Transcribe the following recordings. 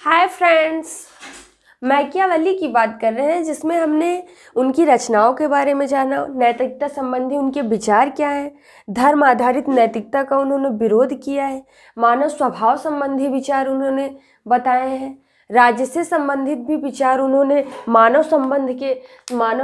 Hi friends. Machiavelli की बात कर रहे हैं जिसमें हमने उनकी रचनाओं के बारे में जाना, नैतिकता संबंधी उनके विचार क्या हैं, धर्म आधारित नैतिकता का उन्होंने विरोध किया है, मानव स्वभाव संबंधी विचार उन्होंने बताए हैं, राज्य से संबंधित भी विचार उन्होंने मानव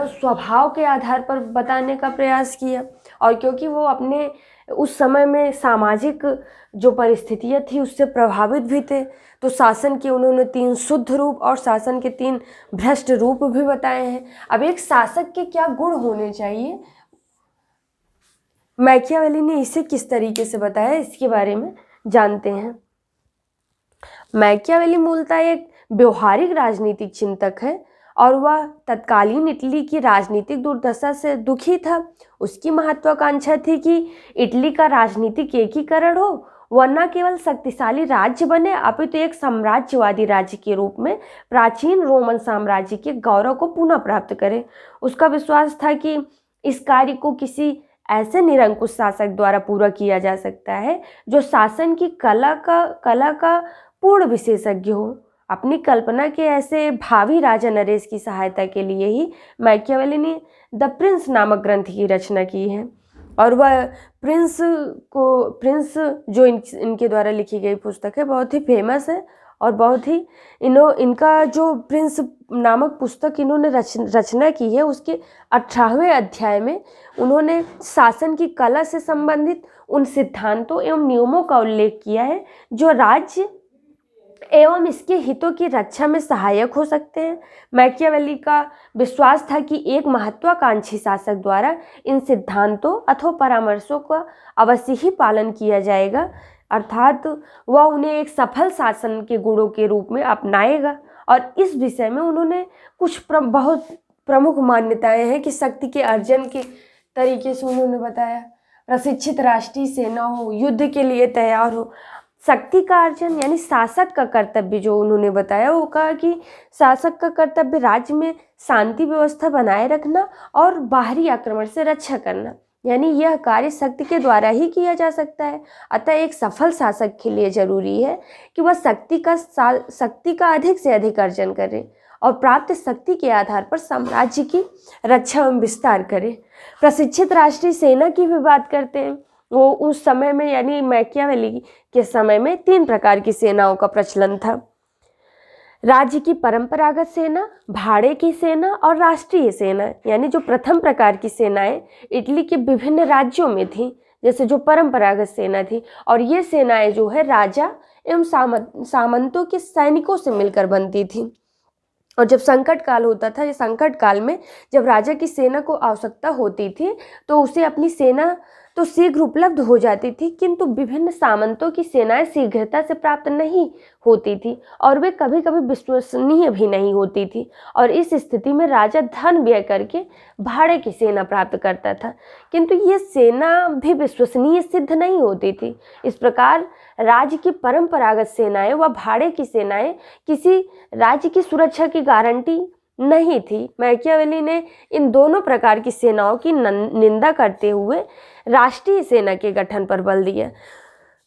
स्वभाव के आधार पर बताने का प्रयास किया। और क्योंकि वो अपने उस समय में सामाजिक जो परिस्थितियाँ थी उससे प्रभावित भी थे, तो शासन के उन्होंने 3 शुद्ध रूप और शासन के 3 भ्रष्ट रूप भी बताए हैं। अब एक शासक के क्या गुण होने चाहिए, मैकियावेली ने इसे किस तरीके से बताया, इसके बारे में जानते हैं। मैकियावेली मूलतः एक व्यवहारिक राजनीतिक चिंतक है और वह तत्कालीन इटली की राजनीतिक दुर्दशा से दुखी था। उसकी महत्वाकांक्षा थी कि इटली का राजनीतिक एकीकरण हो, वह न केवल शक्तिशाली राज्य बने अपितु एक साम्राज्यवादी राज्य के रूप में प्राचीन रोमन साम्राज्य के गौरव को पुनः प्राप्त करे। उसका विश्वास था कि इस कार्य को किसी ऐसे निरंकुश शासक द्वारा पूरा किया जा सकता है जो शासन की कला का पूर्ण विशेषज्ञ हो। अपनी कल्पना के ऐसे भावी राजा नरेश की सहायता के लिए ही मैकियावेली ने द प्रिंस नामक ग्रंथ की रचना की है। और वह प्रिंस जो इनके द्वारा लिखी गई पुस्तक है बहुत ही फेमस है और बहुत ही इनका जो प्रिंस नामक पुस्तक इन्होंने रचना की है, उसके 18वें अध्याय में उन्होंने शासन की कला से संबंधित उन सिद्धांतों एवं नियमों का उल्लेख किया है जो राज्य एवं इसके हितों की रक्षा में सहायक हो सकते हैं। मैकियावेली का विश्वास था कि एक महत्वाकांक्षी शासक द्वारा इन सिद्धांतों अथवा परामर्शों का अवश्य ही पालन किया जाएगा, अर्थात वह उन्हें एक सफल शासन के गुणों के रूप में अपनाएगा। और इस विषय में उन्होंने कुछ बहुत प्रमुख मान्यताएं हैं कि शक्ति के अर्जन के तरीके से उन्होंने बताया। प्रशिक्षित राष्ट्रीय सेना हो, युद्ध के लिए तैयार हो। शक्ति का अर्जन यानी शासक का कर्तव्य जो उन्होंने बताया, वो कहा कि शासक का कर्तव्य राज्य में शांति व्यवस्था बनाए रखना और बाहरी आक्रमण से रक्षा करना, यानी यह कार्य शक्ति के द्वारा ही किया जा सकता है। अतः एक सफल शासक के लिए जरूरी है कि वह शक्ति का अधिक से अधिक अर्जन करे और प्राप्त शक्ति के आधार पर साम्राज्य की रक्षा एवं विस्तार करे। प्रशिक्षित राष्ट्रीय सेना की भी बात करते हैं। वो उस समय में यानी मैकियावेली के समय में 3 प्रकार की सेनाओं का प्रचलन था। राज्य की परंपरागत सेना, भाड़े की सेना और राष्ट्रीय सेना। यानी जो प्रथम प्रकार की सेनाएं इटली के विभिन्न राज्यों में थी, जैसे जो परंपरागत सेना थी, और ये सेनाएं जो है राजा एवं सामंतों के सैनिकों से मिलकर बनती थी। और जब संकट काल होता था, ये संकट काल में जब राजा की सेना को आवश्यकता होती थी तो उसे अपनी सेना तो शीघ्र उपलब्ध हो जाती थी, किंतु विभिन्न सामंतों की सेनाएं शीघ्रता से प्राप्त नहीं होती थी और वे कभी कभी विश्वसनीय भी नहीं होती थी। और इस स्थिति में राजा धन व्यय करके भाड़े की सेना प्राप्त करता था, किंतु ये सेना भी विश्वसनीय सिद्ध नहीं होती थी। इस प्रकार राज्य की परंपरागत सेनाएं व भाड़े की सेनाएं किसी राज्य की सुरक्षा की गारंटी नहीं थी। मैकियावेली ने इन दोनों प्रकार की सेनाओं की निंदा करते हुए राष्ट्रीय सेना के गठन पर बल दिया।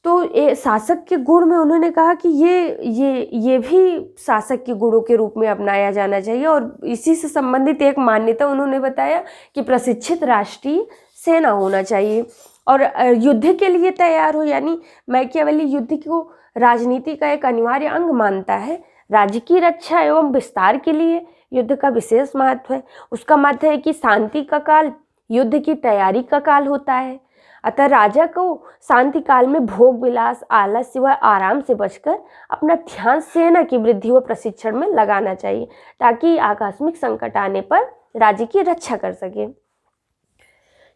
तो शासक के गुण में उन्होंने कहा कि ये भी शासक के गुणों के रूप में अपनाया जाना चाहिए। और इसी से संबंधित एक मान्यता उन्होंने बताया कि प्रशिक्षित राष्ट्रीय सेना होना चाहिए और युद्ध के लिए तैयार हो। यानी मैकियावेली युद्ध को राजनीति का एक अनिवार्य अंग मानता है। राज्य की रक्षा एवं विस्तार के लिए युद्ध का विशेष महत्व है। उसका मत है कि शांति का काल युद्ध की तैयारी का काल होता है। अतः राजा को शांति काल में भोग विलास, आलस्य व आराम से बचकर अपना ध्यान सेना की वृद्धि व प्रशिक्षण में लगाना चाहिए, ताकि आकस्मिक संकट आने पर राज्य की रक्षा कर सके।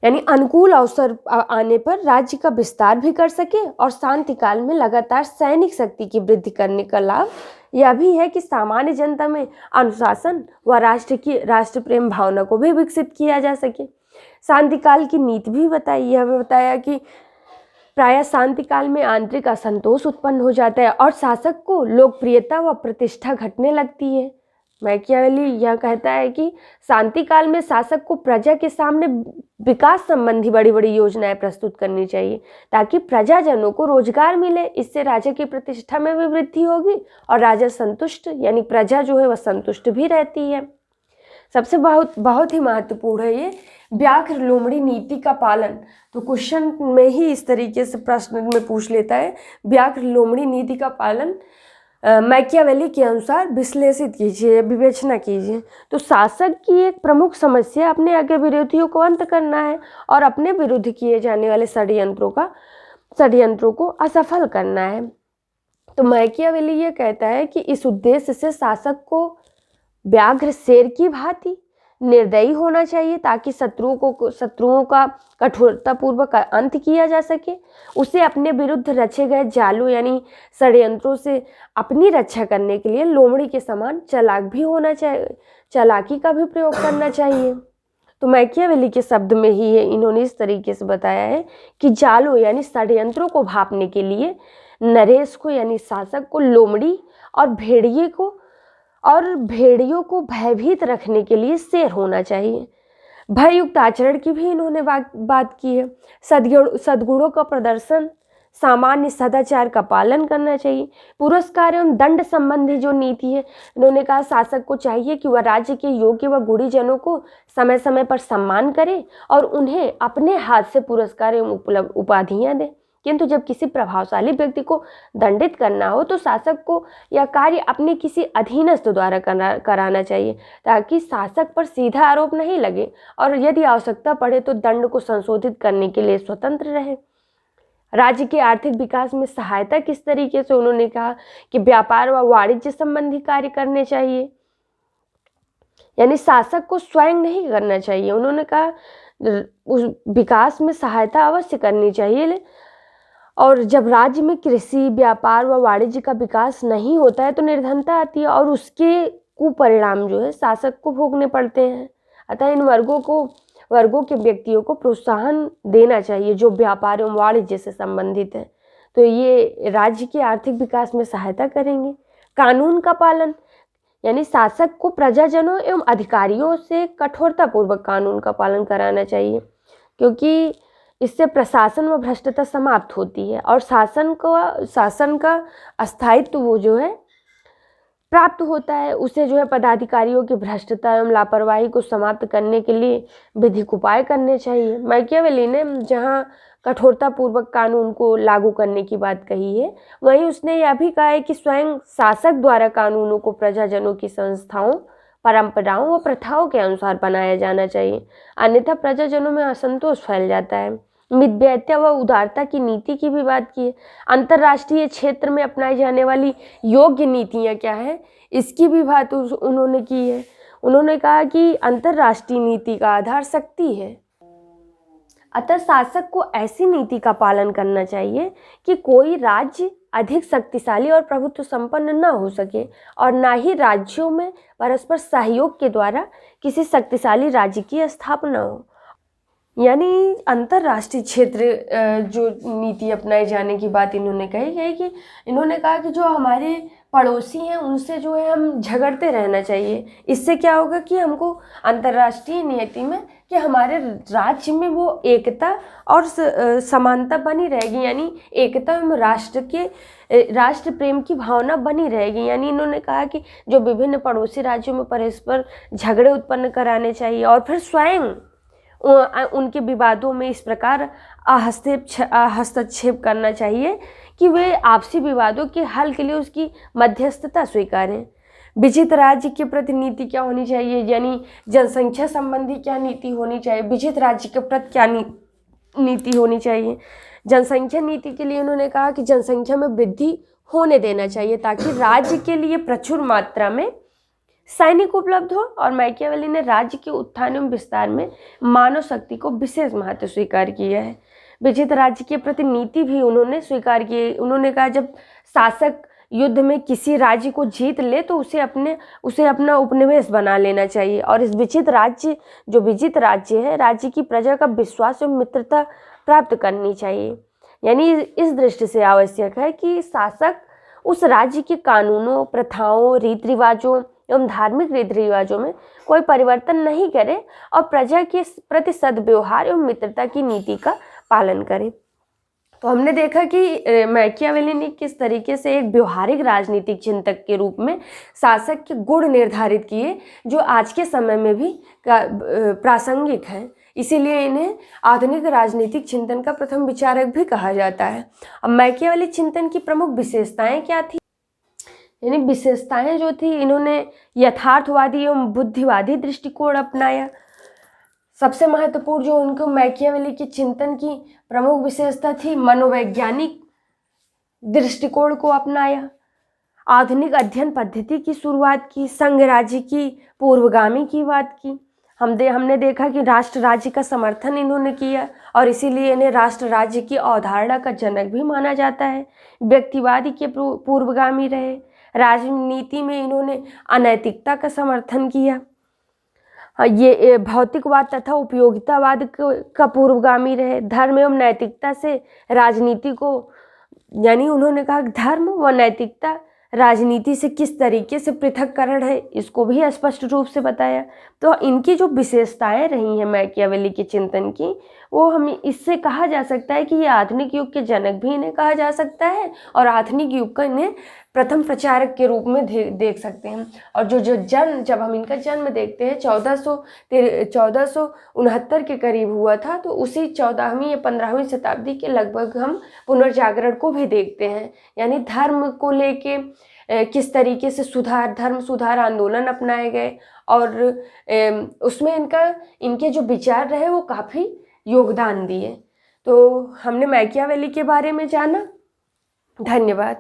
यानी अनुकूल अवसर आने पर राज्य का विस्तार भी कर सके और शांति काल में लगातार सैनिक शक्ति की वृद्धि करने का लाभ यह भी है कि सामान्य जनता में अनुशासन व राष्ट्र प्रेम भावना को भी विकसित किया जा सके। शांति काल की नीति भी बताई। यह भी बताया कि प्रायः शांति काल में आंतरिक असंतोष उत्पन्न हो जाता है और शासक को लोकप्रियता व प्रतिष्ठा घटने लगती है। मैकियावेली यह कहता है कि शांति काल में शासक को प्रजा के सामने विकास संबंधी बड़ी बड़ी योजनाएं प्रस्तुत करनी चाहिए ताकि प्रजाजनों को रोजगार मिले। इससे राजा की प्रतिष्ठा में भी वृद्धि होगी और राजा संतुष्ट यानी प्रजा जो है वह संतुष्ट भी रहती है। सबसे बहुत ही महत्वपूर्ण है ये व्याघ्र लोमड़ी नीति का पालन। तो क्वेश्चन में ही इस तरीके से प्रश्न में पूछ लेता है, व्याघ्र लोमड़ी नीति का पालन मैकियावेली के अनुसार विश्लेषित कीजिए, विवेचना कीजिए। तो शासक की एक प्रमुख समस्या अपने आगे विरोधियों को अंत करना है और अपने विरुद्ध किए जाने वाले षड्यंत्रों को असफल करना है। तो मैकियावेली ये कहता है कि इस उद्देश्य से शासक को व्याघ्र शेर की भांति निर्दयी होना चाहिए ताकि शत्रुओं का कठोरतापूर्वक अंत किया जा सके। उसे अपने विरुद्ध रचे गए जालों यानी षड्यंत्रों से अपनी रक्षा करने के लिए लोमड़ी के समान चालाक भी होना चाहिए, चालाकी का भी प्रयोग करना चाहिए। तो मैकियावेली के शब्द में ही इन्होंने इस तरीके से बताया है कि जालों यानी षड्यंत्रों को भांपने के लिए नरेश को यानी शासक को लोमड़ी और भेड़ियों को भयभीत रखने के लिए शेर होना चाहिए। भययुक्त आचरण की भी इन्होंने बात की है। सद्गुणों का प्रदर्शन, सामान्य सदाचार का पालन करना चाहिए। पुरस्कार एवं दंड संबंधी जो नीति है, इन्होंने कहा शासक को चाहिए कि वह राज्य के योग्य व गुणीजनों को समय समय पर सम्मान करे और उन्हें अपने हाथ से पुरस्कार एवं उपाधियां दे। किंतु जब किसी प्रभावशाली व्यक्ति को दंडित करना हो तो शासक को यह कार्य अपने किसी अधीनस्थ द्वारा कराना चाहिए ताकि शासक पर सीधा आरोप नहीं लगे और यदि आवश्यकता पड़े तो दंड को संशोधित करने के लिए स्वतंत्र रहे। राज्य के आर्थिक विकास में सहायता किस तरीके से, उन्होंने कहा कि व्यापार व वाणिज्य संबंधी कार्य करने चाहिए, यानी शासक को स्वयं नहीं करना चाहिए। उन्होंने कहा उस विकास में सहायता अवश्य करनी चाहिए और जब राज्य में कृषि, व्यापार व वाणिज्य का विकास नहीं होता है तो निर्धनता आती है और उसके कुपरिणाम जो है शासक को भोगने पड़ते हैं। अतः इन वर्गों के व्यक्तियों को प्रोत्साहन देना चाहिए जो व्यापार एवं वाणिज्य से संबंधित है, तो ये राज्य के आर्थिक विकास में सहायता करेंगे। कानून का पालन, यानी शासक को प्रजाजनों एवं अधिकारियों से कठोरतापूर्वक कानून का पालन कराना चाहिए क्योंकि इससे प्रशासन व भ्रष्टता समाप्त होती है और शासन का स्थायित्व वो जो है प्राप्त होता है। उसे जो है पदाधिकारियों की भ्रष्टता एवं लापरवाही को समाप्त करने के लिए विधिक उपाय करने चाहिए। मैकियावेली ने जहाँ कठोरतापूर्वक कानून को लागू करने की बात कही है, वहीं उसने यह भी कहा है कि स्वयं शासक द्वारा कानूनों को प्रजाजनों की संस्थाओं, परंपराओं व प्रथाओं के अनुसार बनाया जाना चाहिए, अन्यथा प्रजाजनों में असंतोष फैल जाता है। मितव्ययिता व उदारता की नीति की भी बात की है। अंतर्राष्ट्रीय क्षेत्र में अपनाई जाने वाली योग्य नीतियाँ क्या है, इसकी भी बात उन्होंने की है। उन्होंने कहा कि अंतर्राष्ट्रीय नीति का आधार शक्ति है, अतः शासक को ऐसी नीति का पालन करना चाहिए कि कोई राज्य अधिक शक्तिशाली और प्रभुत्व संपन्न न हो सके और न ही राज्यों में परस्पर सहयोग के द्वारा किसी शक्तिशाली राज्य की स्थापना हो। यानी अंतर्राष्ट्रीय क्षेत्र जो नीति अपनाए जाने की बात इन्होंने कही है कि इन्होंने कहा कि जो हमारे पड़ोसी हैं उनसे जो है हम झगड़ते रहना चाहिए। इससे क्या होगा कि हमको अंतर्राष्ट्रीय नीति में कि हमारे राज्य में वो एकता और समानता बनी रहेगी, यानी एकता एवं राष्ट्र प्रेम की भावना बनी रहेगी। यानी इन्होंने कहा कि जो विभिन्न पड़ोसी राज्यों में परस्पर झगड़े उत्पन्न कराने चाहिए और फिर स्वयं उनके विवादों में इस प्रकार हस्तक्षेप करना चाहिए कि वे आपसी विवादों के हल के लिए उसकी मध्यस्थता स्वीकारें। विजित राज्य के प्रति नीति क्या होनी चाहिए, यानी जनसंख्या संबंधी क्या नीति होनी चाहिए, विजित राज्य के प्रति क्या नीति होनी चाहिए। जनसंख्या नीति के लिए उन्होंने कहा कि जनसंख्या में वृद्धि होने देना चाहिए ताकि राज्य के लिए प्रचुर मात्रा में सैनिक उपलब्ध हो। और मैकियावेली ने राज्य के उत्थान एवं विस्तार में मानव शक्ति को विशेष महत्व स्वीकार किया है। विजित राज्य के प्रति नीति भी उन्होंने स्वीकार की है। उन्होंने कहा जब शासक युद्ध में किसी राज्य को जीत ले तो उसे अपना उपनिवेश बना लेना चाहिए और इस विजित राज्य है, राज्य की प्रजा का विश्वास एवं मित्रता प्राप्त करनी चाहिए। यानी इस दृष्टि से आवश्यक है कि शासक उस राज्य के कानूनों, प्रथाओं, रीति रिवाजों एवं धार्मिक रीति रिवाजों में कोई परिवर्तन नहीं करे और प्रजा के प्रति सद्व्यवहार एवं मित्रता की नीति का पालन करे। तो हमने देखा कि मैकियावेली ने किस तरीके से एक व्यवहारिक राजनीतिक चिंतक के रूप में शासक के गुण निर्धारित किए, जो आज के समय में भी प्रासंगिक है। इसीलिए इन्हें आधुनिक राजनीतिक चिंतन का प्रथम विचारक भी कहा जाता है। अब मैकियावेली चिंतन की प्रमुख विशेषताएं क्या थी? यानी विशेषताएं जो थी, इन्होंने यथार्थवादी एवं बुद्धिवादी दृष्टिकोण अपनाया। सबसे महत्वपूर्ण जो उनको मैकियावेली के चिंतन की प्रमुख विशेषता थी, मनोवैज्ञानिक दृष्टिकोण को अपनाया। आधुनिक अध्ययन पद्धति की शुरुआत की, संघ राज्य की पूर्वगामी की बात की। हमने देखा कि राष्ट्र राज्य का समर्थन इन्होंने किया और इसीलिए इन्हें राष्ट्र राज्य की अवधारणा का जनक भी माना जाता है। व्यक्तिवादी के पूर्वगामी रहे। राजनीति में इन्होंने अनैतिकता का समर्थन किया। ये भौतिकवाद तथा उपयोगितावाद का पूर्वगामी रहे। धर्म एवं नैतिकता से राजनीति को, यानी उन्होंने कहा धर्म व नैतिकता राजनीति से किस तरीके से पृथक्करण है, इसको भी स्पष्ट रूप से बताया। तो इनकी जो विशेषताएं रही हैं मैकियावेली के चिंतन की, वो हम इससे कहा जा सकता है कि ये आधुनिक युग के जनक भी इन्हें कहा जा सकता है और आधुनिक युग का इन्हें प्रथम प्रचारक के रूप में देख सकते हैं। और जब हम इनका जन्म देखते हैं 1469 के करीब हुआ था, तो उसी 14वीं या 15वीं शताब्दी के लगभग हम पुनर्जागरण को भी देखते हैं। यानी धर्म को लेके किस तरीके से धर्म सुधार आंदोलन अपनाए गए और उसमें इनके जो विचार रहे वो काफ़ी योगदान दिए। तो हमने मैकियावेली के बारे में जाना। धन्यवाद।